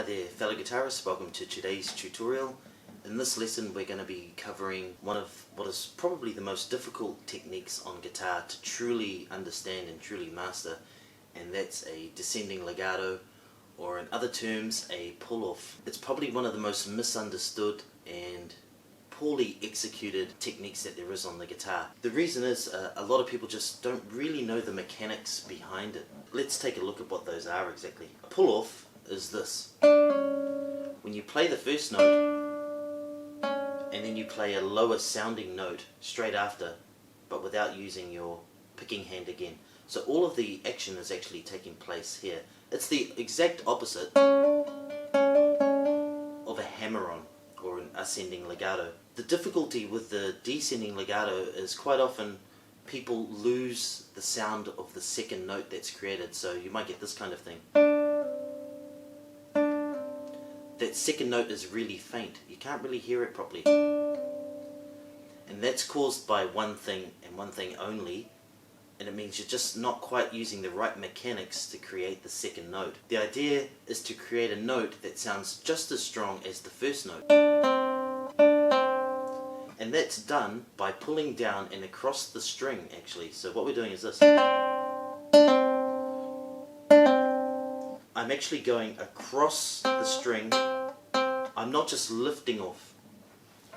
there fellow guitarists, welcome to today's tutorial. In this lesson we're going to be covering one of what is probably the most difficult techniques on guitar to truly understand and truly master, and that's a descending legato, or in other terms a pull-off. It's probably one of the most misunderstood and poorly executed techniques that there is on the guitar. The reason is a lot of people just don't really know the mechanics behind it. Let's take a look at what those are exactly. A pull-off is this. When you play the first note and then you play a lower sounding note straight after, but without using your picking hand again. So all of the action is actually taking place here. It's the exact opposite of a hammer-on or an ascending legato. The difficulty with the descending legato is quite often people lose the sound of the second note that's created. So you might get this kind of thing. That second note is really faint. You can't really hear it properly. And that's caused by one thing and one thing only, and it means you're just not quite using the right mechanics to create the second note. The idea is to create a note that sounds just as strong as the first note. And that's done by pulling down and across the string actually. So what we're doing is this. I'm actually going across the string. I'm not just lifting off.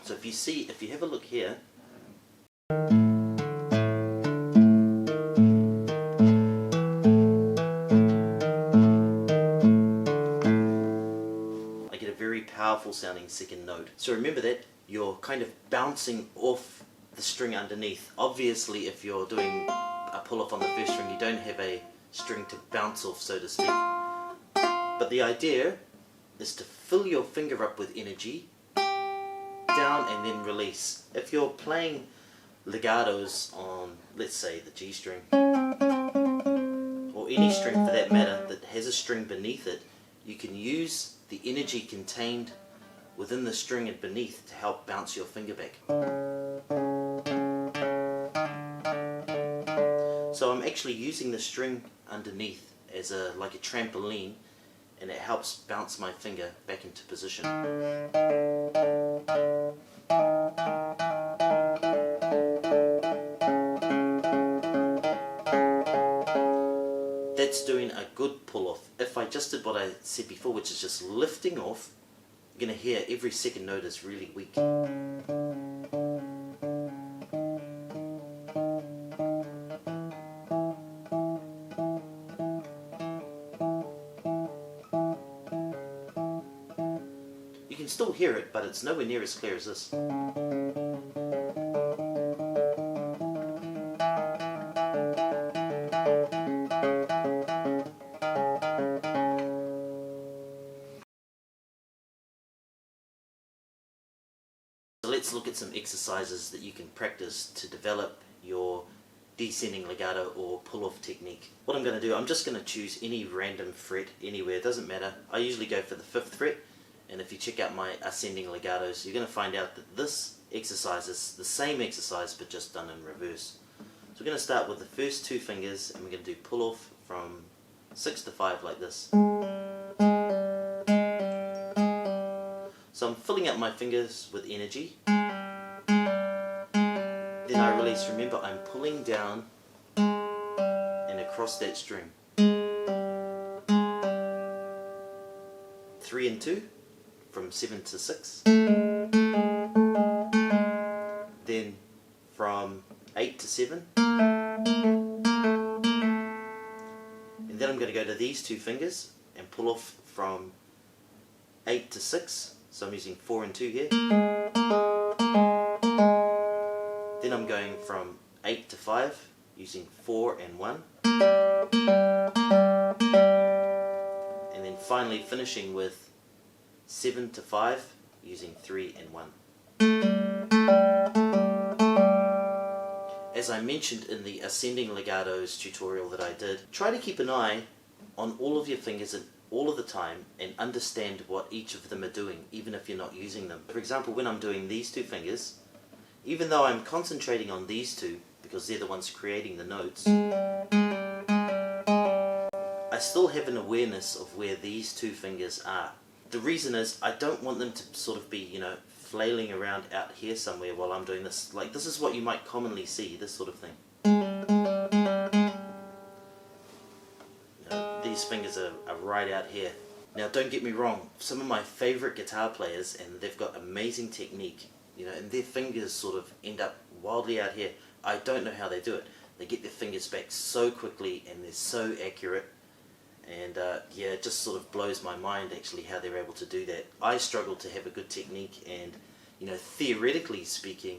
So if you have a look here, I get a very powerful sounding second note. So remember that you're kind of bouncing off the string underneath. Obviously if you're doing a pull off on the first string, you don't have a string to bounce off, so to speak. But the idea is to fill your finger up with energy, down and then release. If you're playing legatos on, let's say, the G string, or any string for that matter that has a string beneath it, you can use the energy contained within the string and beneath to help bounce your finger back. So I'm actually using the string underneath as like a trampoline, and it helps bounce my finger back into position. That's doing a good pull-off. If I just did what I said before, which is just lifting off, you're going to hear every second note is really weak. You can still hear it, but it's nowhere near as clear as this. So let's look at some exercises that you can practice to develop your descending legato or pull-off technique. What I'm going to do, I'm just going to choose any random fret anywhere, it doesn't matter. I usually go for the 5th fret. And if you check out my ascending legatos, you're going to find out that this exercise is the same exercise but just done in reverse. So we're going to start with the first 2 fingers and we're going to do pull off from 6 to 5 like this. So I'm filling up my fingers with energy. Then I release. Remember, I'm pulling down and across that string. 3 and 2. From 7 to 6, then from 8 to 7, and then I'm going to go to these 2 fingers and pull off from 8 to 6, so I'm using 4 and 2 here, then I'm going from 8 to 5 using 4 and 1, and then finally finishing with 7 to 5 using 3 and 1. As I mentioned in the ascending legatos tutorial that I did, try to keep an eye on all of your fingers at all of the time and understand what each of them are doing, even if you're not using them. For example, when I'm doing these 2 fingers, even though I'm concentrating on these 2 because they're the ones creating the notes, I still have an awareness of where these 2 fingers are. The reason is I don't want them to sort of be, you know, flailing around out here somewhere while I'm doing this. Like, this is what you might commonly see, this sort of thing. You know, these fingers are right out here. Now, don't get me wrong, some of my favorite guitar players, and they've got amazing technique, you know, and their fingers sort of end up wildly out here. I don't know how they do it. They get their fingers back so quickly and they're so accurate. And yeah, it just sort of blows my mind actually how they're able to do that. I struggle to have a good technique, and you know, theoretically speaking,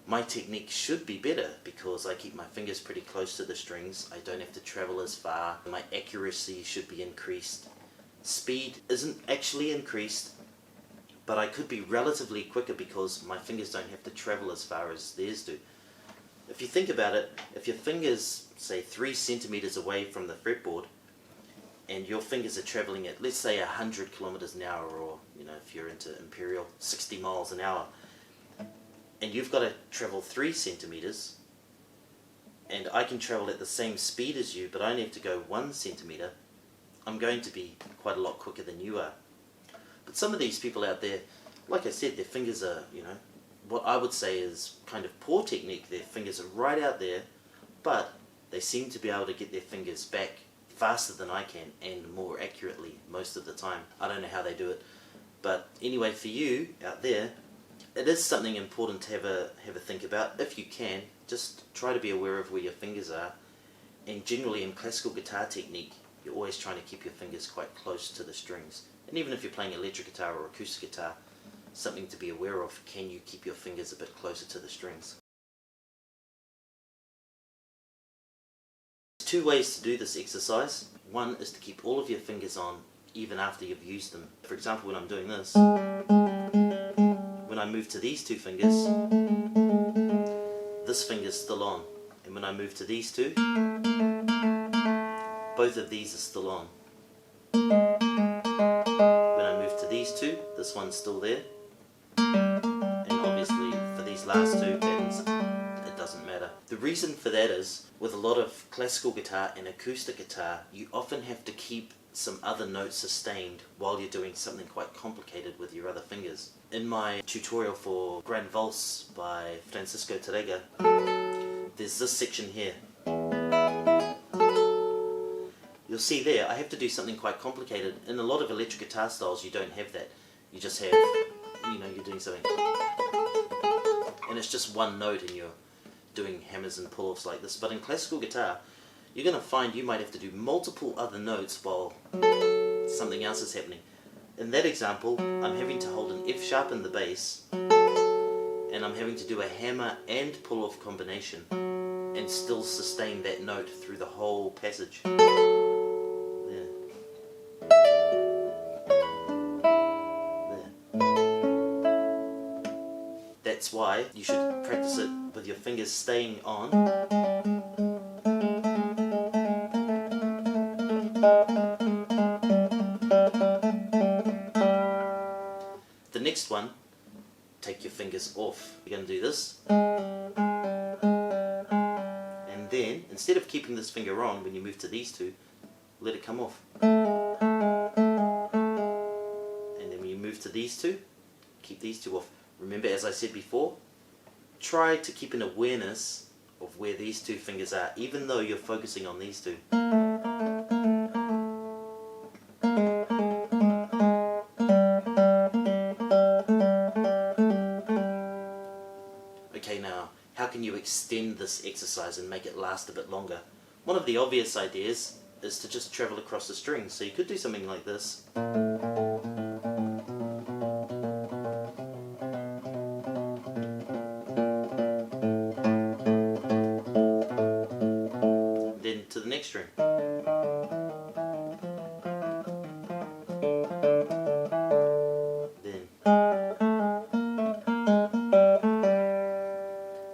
my technique should be better because I keep my fingers pretty close to the strings. I don't have to travel as far. My accuracy should be increased. Speed isn't actually increased, but I could be relatively quicker because my fingers don't have to travel as far as theirs do. If you think about it, if your fingers, say 3 centimeters away from the fretboard, and your fingers are traveling at, let's say, 100 kilometers an hour, or, you know, if you're into imperial, 60 miles an hour, and you've got to travel 3 centimeters, and I can travel at the same speed as you, but I only have to go 1 centimeter, I'm going to be quite a lot quicker than you are. But some of these people out there, like I said, their fingers are, you know, what I would say is kind of poor technique. Their fingers are right out there, but they seem to be able to get their fingers back faster than I can and more accurately most of the time. I don't know how they do it, but anyway, for you out there, it is something important to have a think about. If you can, just try to be aware of where your fingers are, and generally in classical guitar technique, you're always trying to keep your fingers quite close to the strings. And even if you're playing electric guitar or acoustic guitar, something to be aware of, can you keep your fingers a bit closer to the strings? There's 2 ways to do this exercise. One is to keep all of your fingers on even after you've used them. For example, when I'm doing this, when I move to these 2 fingers, this finger's still on. And when I move to these 2, both of these are still on. When I move to these 2, this one's still there. And obviously for these last 2 buttons, it doesn't matter. The reason for that is, with a lot of classical guitar and acoustic guitar, you often have to keep some other notes sustained while you're doing something quite complicated with your other fingers. In my tutorial for Grand Valse by Francisco Tárrega, there's this section here. You'll see there, I have to do something quite complicated. In a lot of electric guitar styles, you don't have that. You just have, you know, you're doing something, and it's just one note and you're doing hammers and pull-offs like this. But in classical guitar, you're going to find you might have to do multiple other notes while something else is happening. In that example, I'm having to hold an F sharp in the bass, and I'm having to do a hammer and pull-off combination, and still sustain that note through the whole passage. That's why you should practice it with your fingers staying on. The next one, take your fingers off. You're going to do this. And then, instead of keeping this finger on when you move to these 2, let it come off. And then when you move to these 2, keep these 2 off. Remember, as I said before, try to keep an awareness of where these 2 fingers are, even though you're focusing on these 2. Okay, now, how can you extend this exercise and make it last a bit longer? One of the obvious ideas is to just travel across the strings. So you could do something like this. Then to the next string. Then.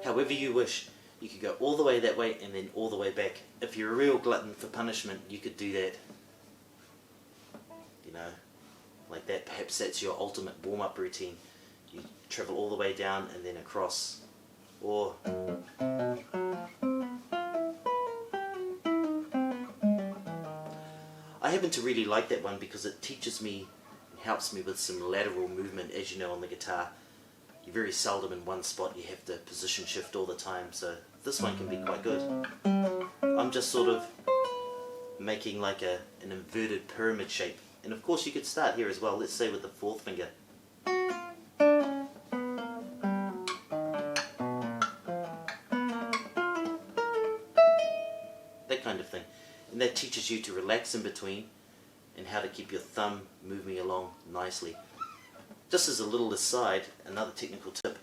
However you wish. You could go all the way that way and then all the way back. If you're a real glutton for punishment, you could do that. You know, like that. Perhaps that's your ultimate warm-up routine. You travel all the way down and then across. Or I happen to really like that one because it teaches me helps me with some lateral movement. As you know, on the guitar, you're very seldom in one spot, you have to position shift all the time, so this one can be quite good. I'm just sort of making like an inverted pyramid shape, and of course you could start here as well. Let's say with the fourth finger. That kind of thing. And that teaches you to relax in between and how to keep your thumb moving along nicely. Just as a little aside, another technical tip,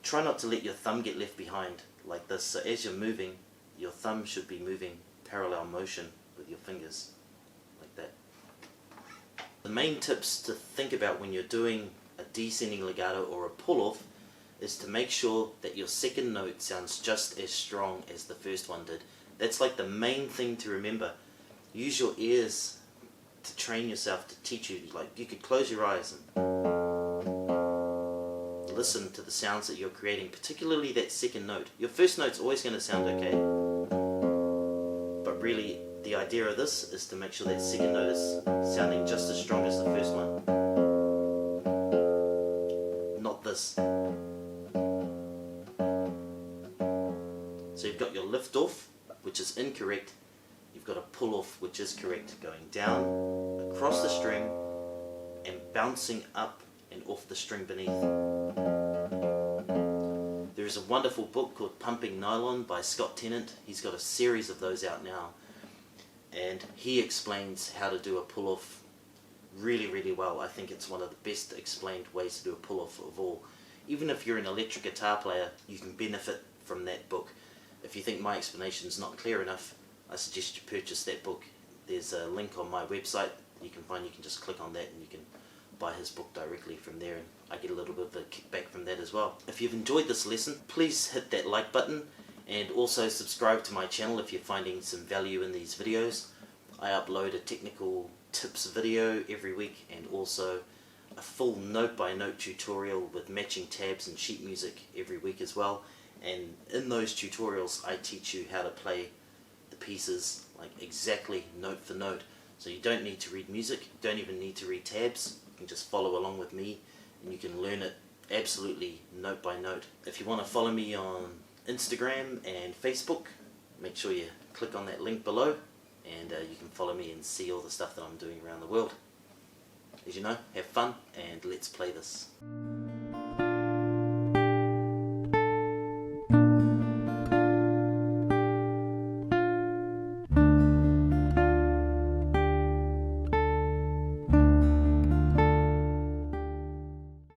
try not to let your thumb get left behind like this. So as you're moving, your thumb should be moving parallel motion with your fingers, like that. The main tips to think about when you're doing a descending legato or a pull-off is to make sure that your second note sounds just as strong as the first one did. That's like the main thing to remember. Use your ears to train yourself, to teach you. Like, you could close your eyes and listen to the sounds that you're creating, particularly that second note. Your first note's always going to sound okay, but really the idea of this is to make sure that second note is sounding just as strong as the first one. Not this. So you've got your lift off, which is incorrect. You've got a pull off, which is correct, going down across the string and bouncing up and off the string beneath. There is a wonderful book called Pumping Nylon by Scott Tennant. He's got a series of those out now, and he explains how to do a pull off really, really well. I think it's one of the best explained ways to do a pull off of all. Even if you're an electric guitar player, you can benefit from that book. If you think my explanation is not clear enough, I suggest you purchase that book. There's a link on my website you can just click on that and you can buy his book directly from there, and I get a little bit of a kickback from that as well. If you've enjoyed this lesson, please hit that like button and also subscribe to my channel if you're finding some value in these videos. I upload a technical tips video every week and also a full note-by-note tutorial with matching tabs and sheet music every week as well. And in those tutorials I teach you how to play the pieces like exactly note for note. So you don't need to read music, you don't even need to read tabs. You can just follow along with me and you can learn it absolutely note by note. If you want to follow me on Instagram and Facebook, make sure you click on that link below, and you can follow me and see all the stuff that I'm doing around the world. As you know, have fun and let's play this.